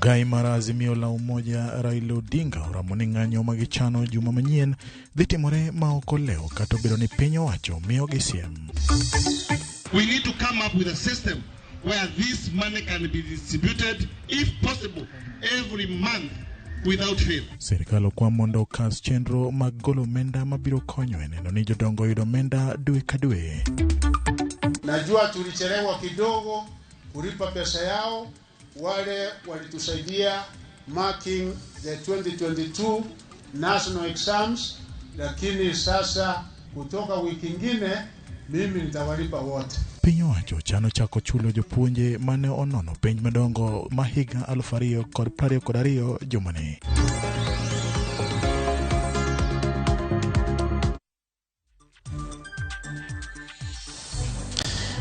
Ogai mar Azimio la Umoja Raila Odinga oramoni ng'anyo magichano juma manyien dhi timore ma ok olewo kata obedo ni piny owacho miyo gi siem. We need to come up with a system where this money can be distributed, if possible, every month without fail. Serikal okwa mondo kas chenro mag golo omenda mabiro konyo neno ni jodongo yudo omenda dwe ka dwe. Najua tulichelewa kidogo kulipa pesa yao wale walitusaidia marking the 2022 national exams, lakini sasa kutoka wiki nyingine mimi nitawalipa wote. Piny owacho chano chako chulo jopuonje mane onono penj madongo mahiga 2022 jumani.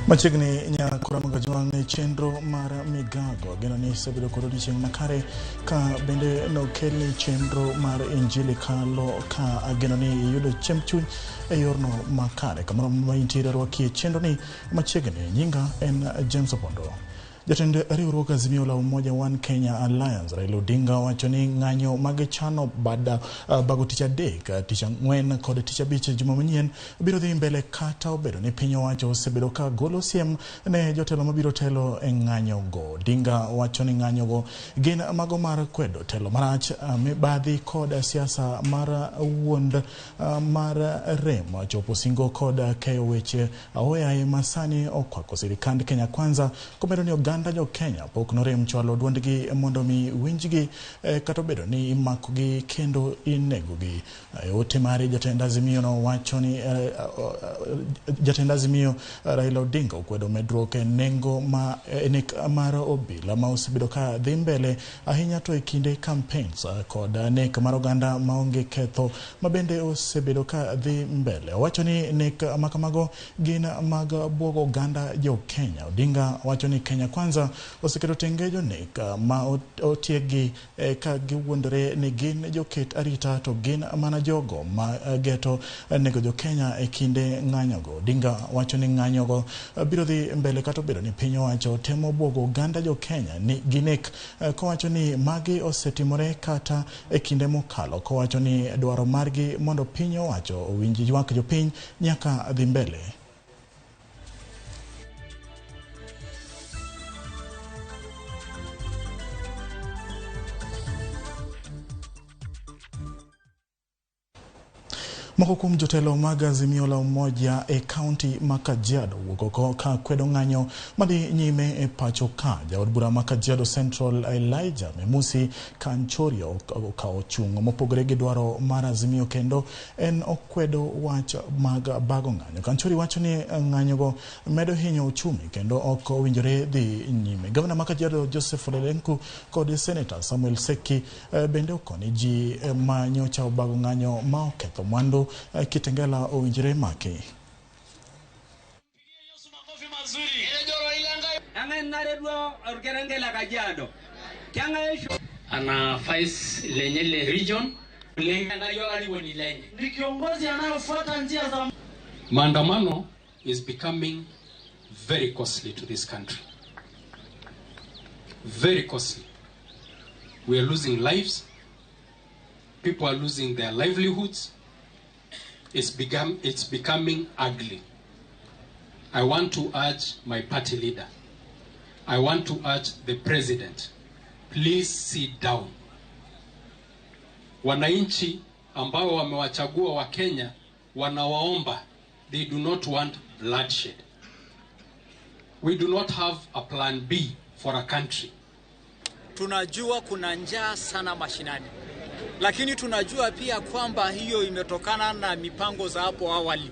Machigni nyakura magajwang' chenro mar Migago geno ni sebedo kod chieng' makare ka bende nokelni chenro mar injili kalo ka ageno ni yudo chemchuny e yorno makare kamoro ma intiere rwakie chenro ni machigni nyinga en James Opondo. Jatend riwruok Azimio la Umoja One Kenya Alliance Raila Odinga wacho ni ng'anyo magichano bada bago tich adek, tich ang'wen kod tich abich juma manyien biro dhi mbele kata obedo ni piny owacho osebedo ka golo siem ne jotelo mabiro telo e ng'anyo go. Odinga wacho ni ng'anyo go gin mago mar kwedo telo marach, mibadhi kod siasa mar wuond mar rem chopo singo kod keyo weche aoyaye masani okwako sirikand Kenya Kwanza komedo ni Uganda jo Kenya pok norem chwalo duondgi mondo mi winjgi kata obedo ni imakogi kendo inegogi. Ote mari jatend Azimio no wacho ni jatend Azimio Raila Odinga okwedo medruok e nengo mar obila ma osebedo ka dhi mbele ahinya to e kinde campaigns kod nek mar oganda maonge ketho mabende osebedo ka dhi mbele. Wacho ni nek makamago gin mag buogo oganda jo Kenya. Odinga wacho ni Kenya Kwanza oseketo tengejo nek ma otiegi ka giwuondore ni gin joket arita to gin mana jogo ma geto nego jo Kenya e kinde ng'anyogo. Odinga wacho ni ng'anyogo biro dhi mbele kata obedo ni piny owacho temo buogo oganda jo Kenya ni ginek, kowacho ni magi osetimore kata e kinde mokalo, kowacho ni dwaro margi mondo piny owacho owinji ywak jo piny nyaka dhi mbele. Moko kuom jotelo mag Azimio la Umoja e kaunti ma Kajiado wuok ka kwedo ng'anyo madhi nyime e pacho ka. Jaod bura ma Kajiado Central Elijah Memusi Kanchorio ka ochung' mopogore gi dwaro mar Azimio kendo en okwedo wach mag bago ng'anyo. Kanchori wacho ni ng'anyogo medo hinyo uchumi kendo ok owinjore dhi nyime. Gavana ma Kajiado Joseph Olelenku kod Senator Samuel Seki bende okoni ji ma nyocha bago ng'anyo ma oketho mwandu Kitengela owinjire maki. Ana vice lenye region Maandamano is becoming very costly to this country. Very costly. We are losing lives. People are losing their livelihoods. It's becoming ugly. I want to urge my party leader. I want to urge the president. Please sit down. Wananchi ambao wamewachagua wa Kenya wanawaomba. They do not want bloodshed. We do not have a plan B for a country. Tunajua kuna njaa sana mashinani. Lakini tunajua pia kwamba hiyo imetokana na mipango za hapo awali.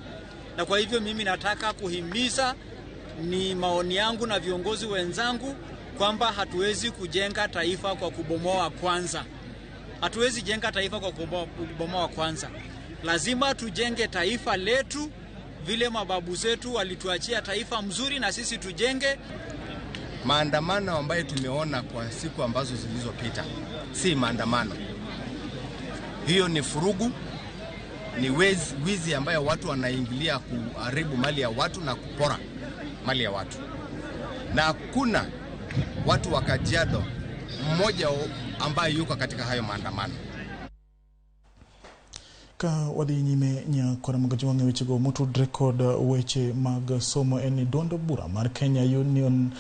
Na kwa hivyo mimi nataka kuhimiza, ni maoni yangu na viongozi wenzangu, kwamba hatuwezi kujenga taifa kwa kubomoa kwanza. Hatuwezi jenga taifa kwa kubomoa kwanza. Lazima tujenge taifa letu vile mababu zetu walituachia taifa mzuri, na sisi tujenge. Maandamano ambayo tumeona kwa siku ambazo zilizopita si maandamano. Hiyo ni furugu, ni wizi ambayo watu wanaingilia kuharibu mali ya watu na kupora mali ya watu. Na kuna watu wa Kajiado mmoja ambaye yuko katika hayo maandamano. Ka wadhi nyime nyakora mag jwang'e wechego motudre kod weche mag somo en duond bura mar Kenya Union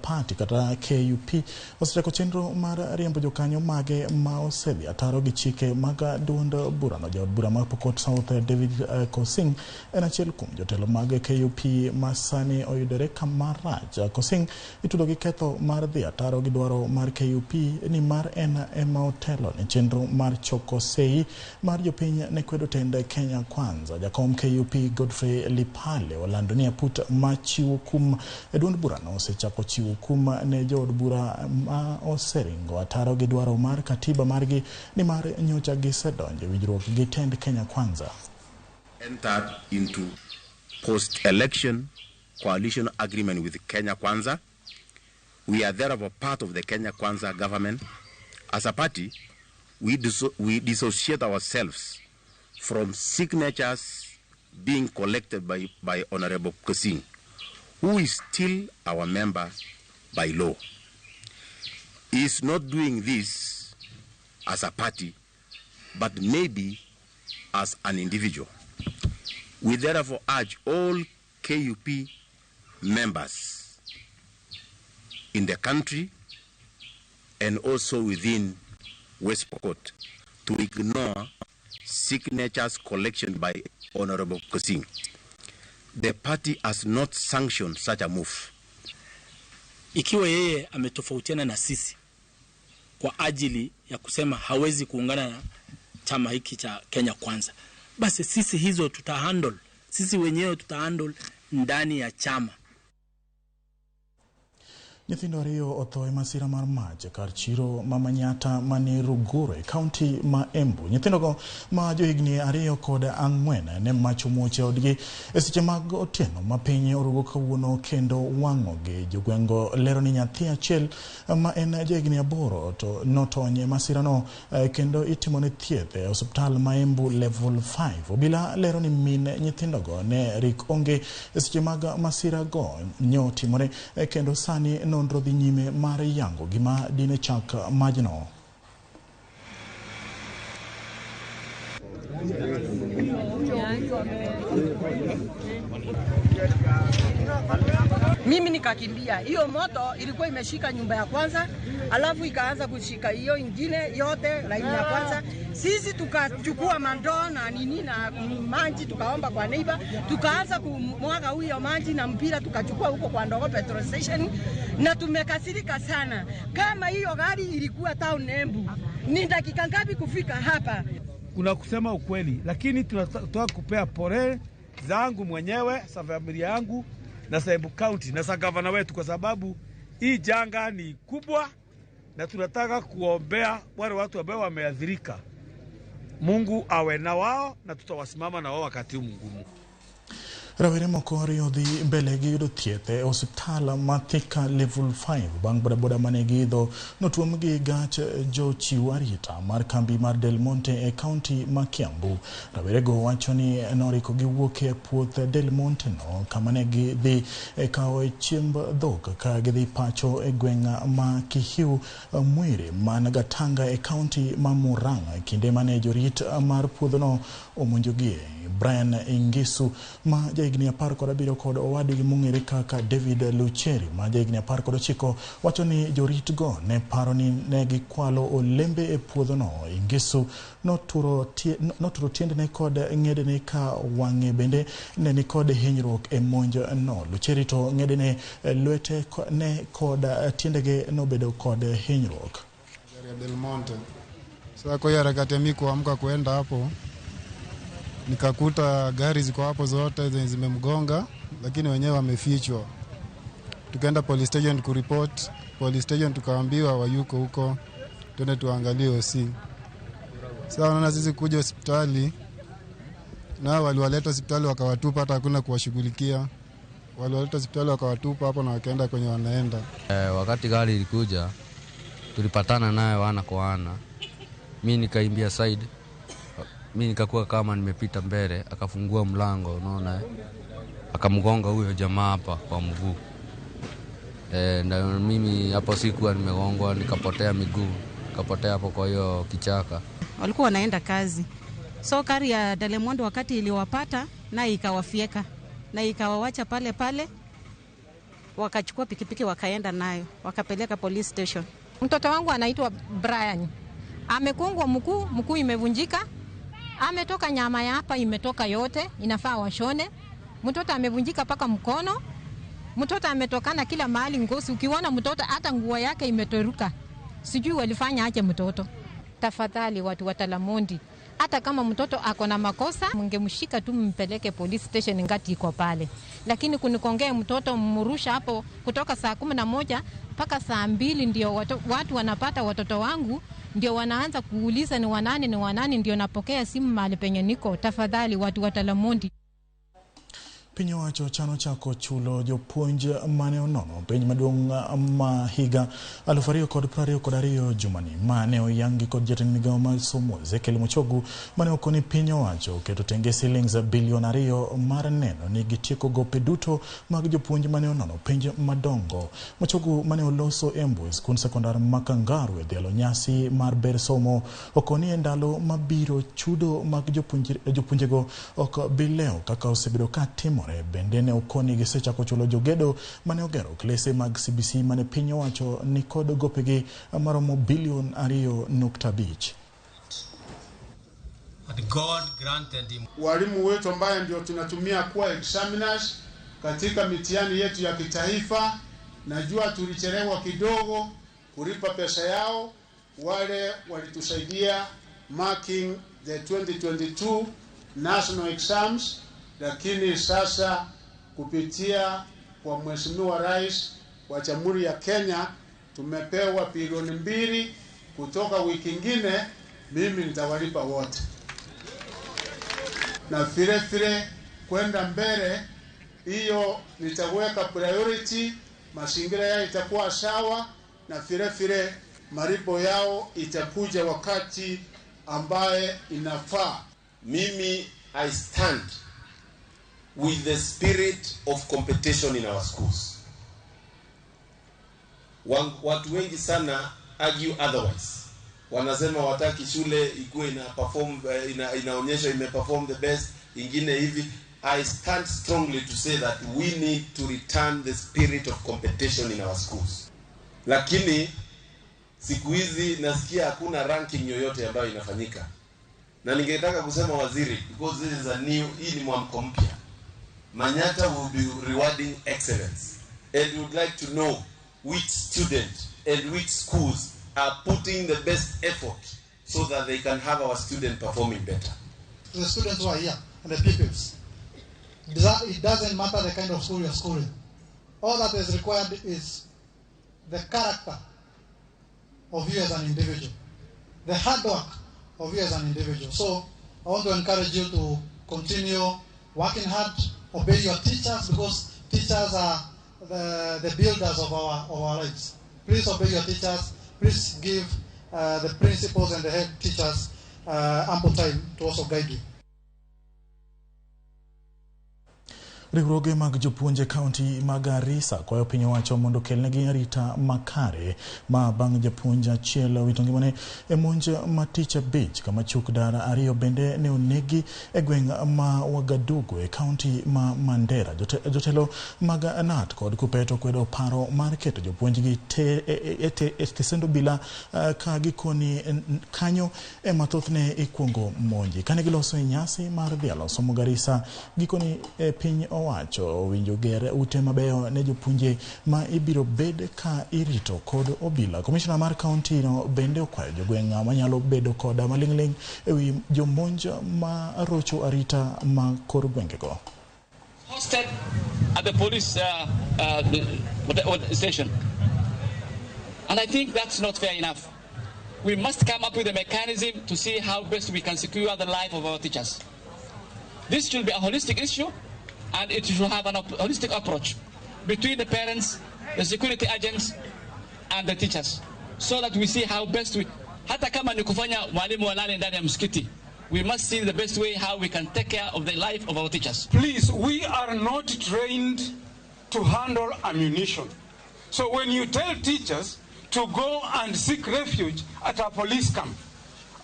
Party kata KUP osechako chenro mar riembo jokanyo mage ma osedhi ataro gi chike mag duond bura no. Jaod bura mar Pokot South David Kosing en achiel kuom jotelo mag KUP ma sani oyudore kamarach. Kosing itudo gi ketho mar dhi ataro gi dwaro mar KUP ni mar en ema otelo ne chenro mar choko sei mar jopiny ne kwedo tende Kenya Kwanza. Jakom KUP Godfrey Lipale olando ni aput machiwo kum duond bura no osechako chiwo kum ne jood bura ma oseringo ataro gi dwaro mar katiba margi ni mar nyocha gisedonje winjruok gi tend Kenya Kwanza. Entered into post-election coalition agreement with Kenya Kwanza. We are therefore part of the Kenya Kwanza government. As a party, we dissociate ourselves from signatures being collected by Honorable Kosing, who is still our member by law. He is not doing this as a party, but maybe as an individual. We therefore urge all KUP members in the country and also within West Pokot to ignore signatures collection by Honorable Kosing. The party has not sanctioned such a move. Ikiwa yeye ametofautiana na sisi kwa ajili ya kusema hawezi kuungana na chama hiki cha Kenya Kwanza, basi sisi hizo tutahandle, sisi wenyewe tutahandle ndani ya chama. Nyithindo ariyo otho e masira mar mach kar chiro Mamanyata mani Ruguru e kaunti ma Embu. Nyithindogo ma johigni 2 kod 4 ne mach omuoche odgi e seche mag otieno ma piny orugo kawuono kendo wang'ogi. Jogwengo lero ni nyathi achiel ma en johigni 8 to notony e masira no kendo itimone thieth e osiptal ma Embu level 5. Obila lero ni min nyithindogo ne rik onge e seche mag masira go nyotimore kendo sani nonro dhi nyime mar yango gima dine chak majno. Mimi nikakimbia. Hiyo moto ilikuwa imeshika nyumba ya kwanza, alafu ikaanza kushika hiyo ingine yote laini ya kwanza. Sisi tukachukua mandoo na nini na maji tukaomba kwa neighbor, tukaanza kumwaga huyo maji na mpira tukachukua huko kwa Ndogo petrol station, na tumekasirika sana. Kama hiyo gari ilikuwa town Embu, ni dakika ngapi kufika hapa? Kuna kusema ukweli, lakini tunatoa kupea pole zangu mwenyewe, sa familia yangu na sa Embu County na sa gavana wetu, kwa sababu hii janga ni kubwa na tunataka kuombea wale watu ambao wameathirika. Mungu awe na wao na tutawasimama na wao wakati mgumu. Rawere moko ariyo dhi mbele gi yudo thieth e osiptal ma Thika level 5 bang' bodaboda mane giidho notuom gi gach jochiw arita mar kambi mar Del Monte e kaunti ma Kiambu. Rawerego wacho ni noriko giwuok e puoth Del Monte no kama ne gidhi kawo chiemb dhok ka gidhi pacho e gweng' ma Kihiu Mwiri man Gatanga e kaunti ma Murang'a kinde mane jorit mar puodhono omonjogie. Brian Ingisu ma jahigni 17 kod owadgi mong'ere kaka David Lucheri ma jahigni 19 wacho ni joritgo ne paro ni ne gikwalo olembe e puodhono. Ingisu noturo tiendene kod ng'edene ka wang'e bende ne ni kod hinyruok e monj no. Lucheri to ng'edene, lwete ne kod tiendege nobedo kod hinyruok. Del Monte. Sasa kwa harakati ya mimi kuamka kwenda hapo nikakuta gari ziko hapo zote zimemgonga, lakini wenyewe wamefichwa. Tukaenda police station kuripoti. Police station tukaambiwa wayuko huko, twende tuangalie OC. Sasa wanaona sisi kuja hospitali, na waliwaleta hospitali wakawatupa, hata hakuna kuwashughulikia. Waliwaleta hospitali wakawatupa hapo na wakaenda kwenye wanaenda. Wakati gari ilikuja tulipatana naye wana kwa ana. Mimi nikaimbia side. Mimi nikakuwa kama nimepita mbele, akafungua mlango, unaona, akamgonga huyo jamaa hapa kwa mguu. Na mimi hapo sikuwa nimegongwa, nikapotea miguu, nikapotea hapo kwa hiyo kichaka. Walikuwa wanaenda kazi. So kari ya Dalemondo wakati iliwapata na ikawafieka na ikawawacha pale pale, wakachukua pikipiki wakaenda nayo wakapeleka police station. Mtoto wangu anaitwa Brian. Amekongwa mkuu imevunjika. Ametoka nyama ya hapa imetoka yote, inafaa washone. Mtoto amevunjika paka mkono. Mtoto ametokana kila mahali ngozi. Ukiona mtoto hata nguo yake imetoruka. Sijui walifanya aje mtoto. Tafadhali watu wa Talamondi, hata kama mtoto ako na makosa, mngemshika tu mpeleke police station ngati iko pale. Lakini kunikongea mtoto mrusha hapo kutoka saa 11 mpaka saa 2 ndio watu wanapata watoto wangu, ndio wanaanza kuuliza ni wanani ndio napokea simu mahali penye niko. Tafadhali watu wa Talamondi. Piny owacho chano chako chulo jopuonj mane onono penj maduong' ma higa 2022 jumani mane oyangi kod jatend migawo mar somo Ezekiel Muchogu mane okoni piny owacho keto tenge shillings bilion 2 mar neno ni gitieko gope duto mag jopuonj mane onono penj madongo. Muchogu mane oloso embui skund sekondar Makangaru e dhialo nyasi mar ber somo okoni e ndalo mabiro chudo mag jopuonjego ok bileo kaka osebedo ka timo. Bende ne okoni gisechako chulo jogedo mane ogero klese mag CBC mane piny owacho ni kod gopegi maromo bilion 2.5. Walimu wetu ambaye ndio tunatumia kuwa examiners katika mitihani yetu ya kitaifa, najua tulichelewa kidogo kulipa pesa yao. Wale walitusaidia marking the 2022 national exams. Lakini sasa kupitia kwa Mheshimiwa Rais wa Jamhuri ya Kenya tumepewa bilioni 2 kutoka wiki nyingine, mimi nitawalipa wote. Na vile kwenda mbele hiyo nitaweka priority, mazingira yao itakuwa sawa na vile malipo yao itakuja wakati ambaye inafaa. Mimi I stand with the spirit of competition in our schools. Watu wengi sana argue otherwise. Wanasema wataki shule ikuwe inaonyesha imeperform the best, ingine hivi. I stand strongly to say that we need to return the spirit of competition in our schools. Lakini siku hizi nasikia hakuna ranking yoyote ambayo inafanyika. Na ningetaka kusema waziri, because this is a new, hii ni mwamko mpya. Manyata will be rewarding excellence, and we would like to know which student and which schools are putting the best effort so that they can have our student performing better. To the students who are here and the pupils, it doesn't matter the kind of school you're schooling. All that is required is the character of you as an individual, the hard work of you as an individual. So I want to encourage you to continue working hard. Obey your teachers, because teachers are the builders of our lives. Please obey your teachers. Please give the principals and the head teachers ample time to also guide you. Riwruoge mag jopuonje kaunti mag Garissa kwayo piny owacho mondo kelnegi arita makare ma bang' japuonj achiel wito ngimane e monj ma tich abich kama chuk dara 2 bende ne onegi e gweng' ma Wagadugu e kaunti ma Mandera. Jotelo mag NAT kod Kupeto kwedo paro mar keto jopuonjgi tesendo bila ka gikoni kanyo e mathothne ikuongo monji. Kane giloso nyasi mar dhialo somo Garissa gikoni e piny owacho winjo ger ute mabeyo ne jopunje ma ibiro bed ka irito kod obila. Commissioner mar county no bende okwayo jogweng' manyalo bedo kod maling'ling ewi jomonj ma rocho arita ma kor gwengego. Hosted at the police station, and I think that's not fair enough. We must come up with a mechanism to see how best we can secure the life of our teachers. This should be a holistic issue, and it should have an holistic approach between the parents, the security agents, and the teachers, so that we see how best we, hata kama ni kufanya walimu walale ndani ya msikiti, we must see the best way how we can take care of the life of our teachers. Please, we are not trained to handle ammunition. So when you tell teachers to go and seek refuge at a police camp,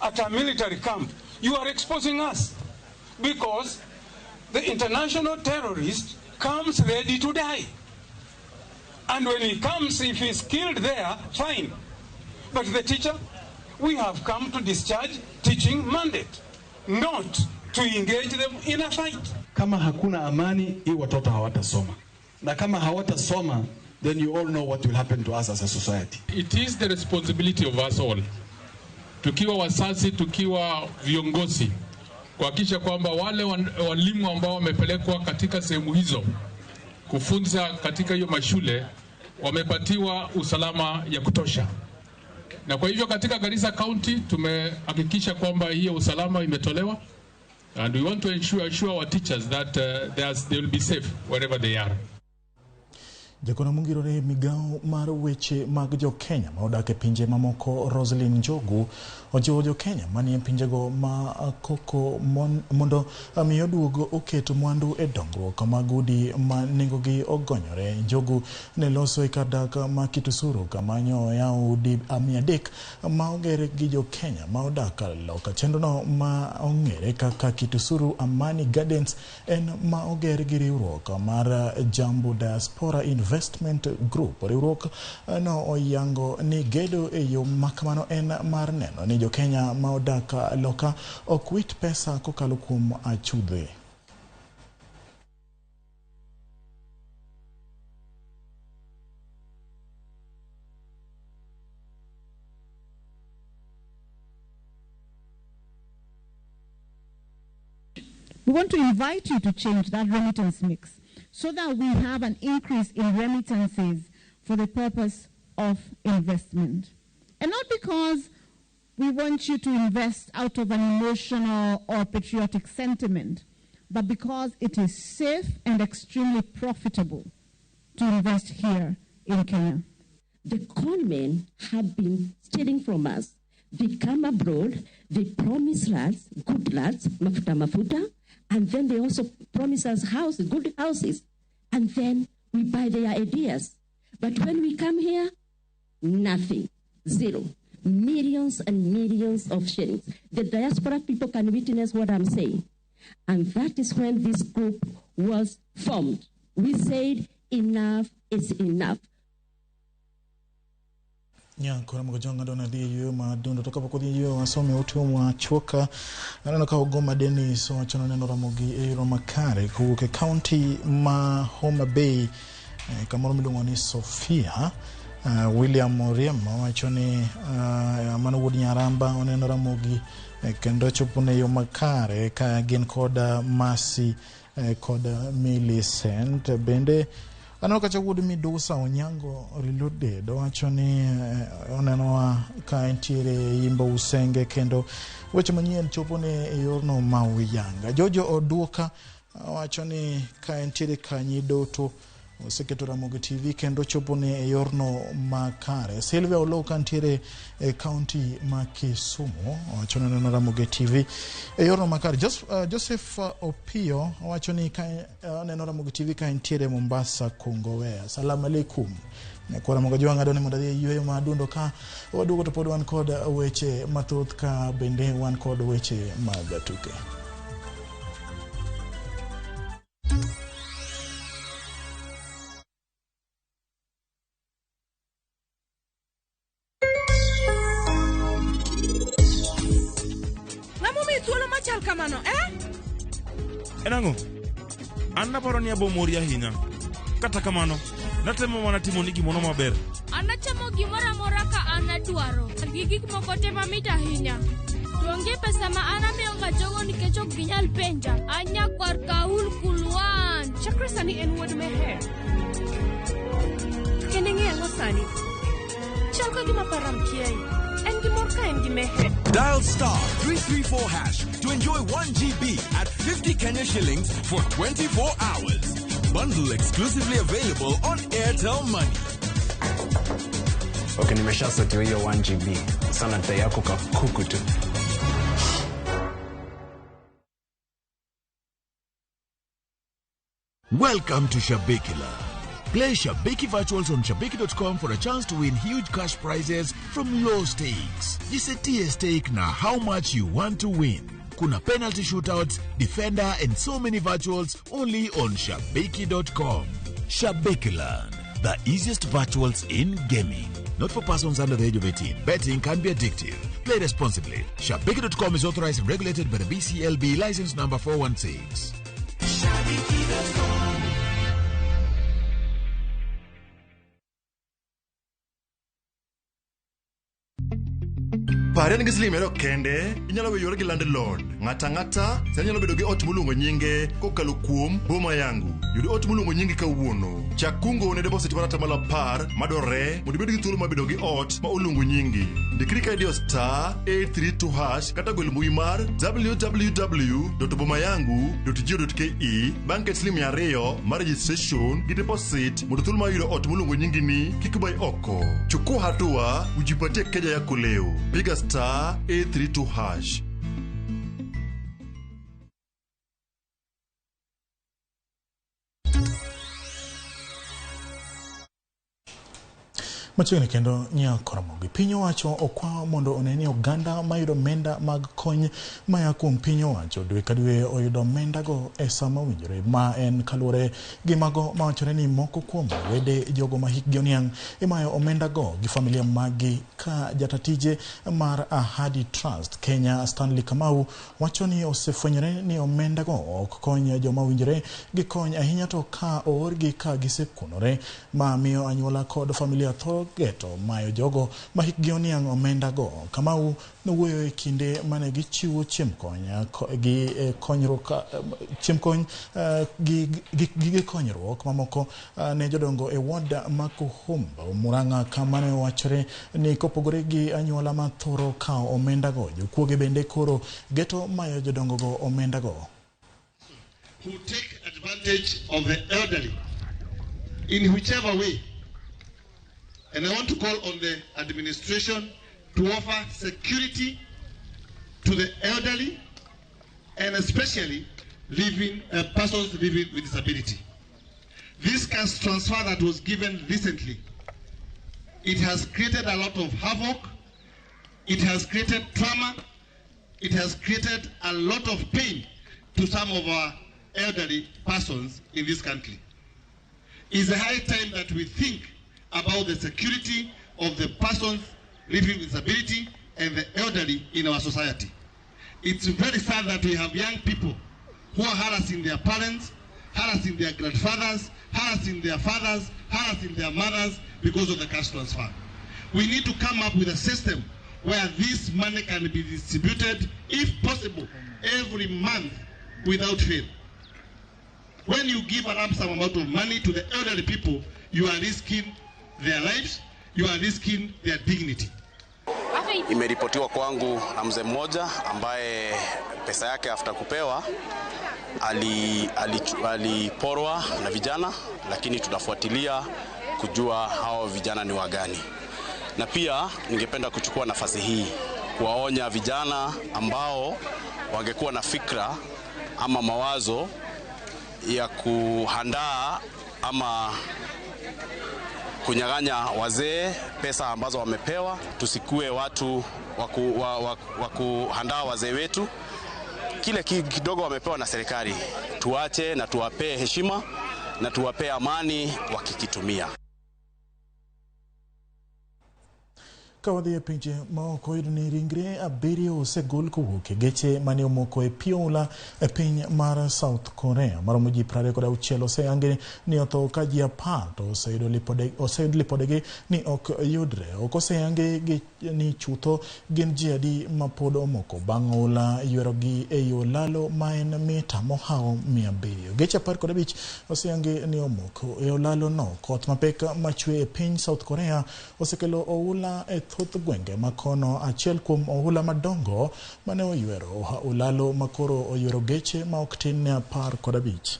at a military camp, you are exposing us, because the international terrorist comes ready to die. And when he comes, if he's killed there, fine. But the teacher, we have come to discharge teaching mandate, not to engage them in a fight. Kama hakuna amani, hii watoto hawatasoma. Na kama hawatasoma, then you all know what will happen to us as a society. It is the responsibility of us all, tukiwa wazazi, tukiwa viongozi, kuhakikisha kwamba wale walimu ambao wamepelekwa katika sehemu hizo kufunza katika hiyo mashule wamepatiwa usalama ya kutosha. Na kwa hivyo katika Garissa County tumehakikisha kwamba hiyo usalama imetolewa, and we want to assure our teachers that they will be safe wherever they are. Jakona mungirore Migago mar weche mag jo Kenya maodake pinje mamoko Roslyn Njogu ojo Kenya manie pinjego ma koko mondo miyo duogo oketo mwandu e dongruok mag udi ma nengogi ogonyore. Njogu ne loso ikadak ma Kitusuru kama nyoya udi 300 ma ogere gi jo Kenya ma odak loka. Chenrono ma ong'ere kaka Kitusuru Amani Gardens en ma oger gi riwruok mar Jambo Diaspora Investment Group. Riwruok no oyango ni gedo e yo makamano en mar neno ni jo Kenya ma odak loka okwit pesa kokalo kuom achudhe. We want to invite you to change that remittance mix so that we have an increase in remittances for the purpose of investment. And not because we want you to invest out of an emotional or patriotic sentiment, but because it is safe and extremely profitable to invest here in Kenya. The conmen have been stealing from us. They come abroad, they promise us good lands, mafuta, and then they also promise us houses, good houses, and then we buy their ideas. But when we come here, nothing, zero. Millions and millions of shillings. The diaspora people can witness what I'm saying. And that is when this group was formed. We said enough is enough. Kuna mgojonga dona diyo madundo toka poko diyo wasome utu wa choka nana ka ugoma deni so achano neno Ramogi eiro makare kuke county ma Homa Bay kamoro milungo ni Sofia William Moriema wachoni mano wudi nyaramba oneno Ramogi kendo chopune yo makare ka gin koda Masi koda Millicent bende anoka chawudi midusa onyango rilode do wachoni oneno ka entiere yimbo usenge kendo weche manyien chopone e yorno mawiyanga. Jojo oduoka wachoni ka entiere kanyido to Seketo Ramogi TV kendo chopone e yorno makare. Silvia Oloka entiere e county ma Kisumu wachoni neno Ramogi TV e yorno makare. Joseph Opio wachoni ka neno Ramogi TV ka entiere Mombasa Kongowea. Salamu alaikum. Kwa Ramogi juanga doni mudadhi yuwe madundo ka wadugo topodo wan kod weche mathoth ka bende wan kod weche magatuke. Kamano, Enango, anna paroni abo moria hinya. Kata kamano, natemo mana timo nigi mono maber. Anna chamo gimora mora ka anna duaro. Gigi mokote mamita hinya. Tuonge pesa ma ana mionga jogo nikech ok ginyal penja. Anya kwar kaul kulwan. Chakra sani en wuod meher. Kende ng'e sani. Chal ka gima param kiai. Dial *334# to enjoy 1 GB at 50 Kenya shillings for 24 hours. Bundle exclusively available on Airtel Money. Okay, nimeshasetiwa hiyo 1 GB. Sana data yako kakuku tu. Welcome to Shabikila, Play Shabiki Virtuals on Shabiki.com for a chance to win huge cash prizes from low stakes. Jisetie stake na how much you want to win. Kuna penalty shootouts, defender and so many virtuals only on Shabiki.com. Shabikiland, the easiest virtuals in gaming. Not for persons under the age of 18. Betting can be addictive. Play responsibly. Shabiki.com is authorized and regulated by the BCLB license number 416. Shabiki.com. Pare nigi slimero kende inyalo weyore gi landlord ng'ata senyalo bedo gi ot mulungo nyinge kokalo kuom boma yangu yudi ot mulungo nyinge kawuono chakungo ne deposit mar tamala par madore mondo ibed gi thuolo mabedo gi ot ma ulungo nyingi ndikri ka idio *832# kata gol mbui mar www.bomayangu.go.ke bang' ket slim 2 mar registration gi deposit mondo thuolo ma yudo ot mulungo nyingi ni kik bay oko chukua hatua ujipatie keja yako leo piga *832#. Machiegni kendo nyako Ramogi piny owacho okwa mondo oneni oganda mayudo menda mag kony maya kuom piny owacho dwe ka dwe oyudo menda go e sama winjore ma en kaluore gi mago ma wachore ni moko kuom wede jogo ma hikgi oniang' imayo omenda go gi familia magi ka jatatije mar Ahadi Trust Kenya Stanley Kamau wacho ni osefwenyore ni omenda go ok kony joma winjore gi kony ahinya to ka oorgi ka gisekunore ma miyo anyuola kod familia geto mayo jogo ma hikgi oniang' omenda go. Kamau nowuoyo e kinde mane gichiwo chiemb kony gi konyruok chiemb kony gi konyruok mamoko ne jodongo e ward ma Kuhumba Murang'a kama ne wachore ni kopogore gi anyuola ma thoro kao omenda go jokuoge bende koro geto mayo jodongo go omenda go. Who take advantage of the elderly in whichever way. And I want to call on the administration to offer security to the elderly and especially persons living with disability. This cash transfer that was given recently, it has created a lot of havoc, it has created trauma, it has created a lot of pain to some of our elderly persons in this country. It's a high time that we think about the security of the persons living with disability and the elderly in our society. It's very sad that we have young people who are harassing their parents, harassing their grandfathers, harassing their fathers, harassing their mothers because of the cash transfer. We need to come up with a system where this money can be distributed, if possible, every month without fail. When you give a lump sum amount of money to the elderly people, you are risking their lives, you are risking their dignity. Imeripotiwa kwangu na mzee mmoja ambaye pesa yake after kupewa aliporwa na vijana, lakini tunafuatilia kujua hao vijana ni wagani. Na pia ningependa kuchukua nafasi hii kuwaonya vijana ambao wangekuwa na fikra ama mawazo ya kuhandaa ama kunyang'anya wazee pesa ambazo wamepewa. Tusikue watu wa kuhandaa wazee wetu. Kile kidogo wamepewa na serikali tuache na tuwapee heshima na tuwapee amani wakikitumia. Kawadhi pinje maoko ni ringre abirio osegol kowuok e geche mane omoko e piola e piny mar South Korea. Ramogi 26 oseyangi ni otho ka ji 10 to oseyudo lipodegi ni ok yudre. Ok oseyangi ni chutho gin ji adi ma pod omoko bang' oula ywerogi e yo lalo ma en mita mohao 700. Geche 15 oseyangi ni omoko e olalo no. Koth mapek machwe e piny South Korea osekelo oula e thoth gwenge makono. Achiel kuom ohula madongo mane oywero olalo makoro oywero geche ma ok tin ne 15.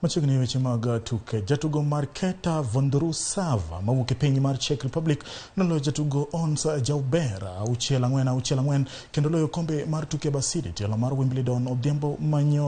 Machiegni weche mag tuke. Jatugo mar Keta Vondrusava mawuok e piny mar Czech Republic noloyo jatugo Ons Jaubera 6-4 kendo loyo kombe mar tuke Basidi tielo mar Wimbledon Odhiambo Manyoro.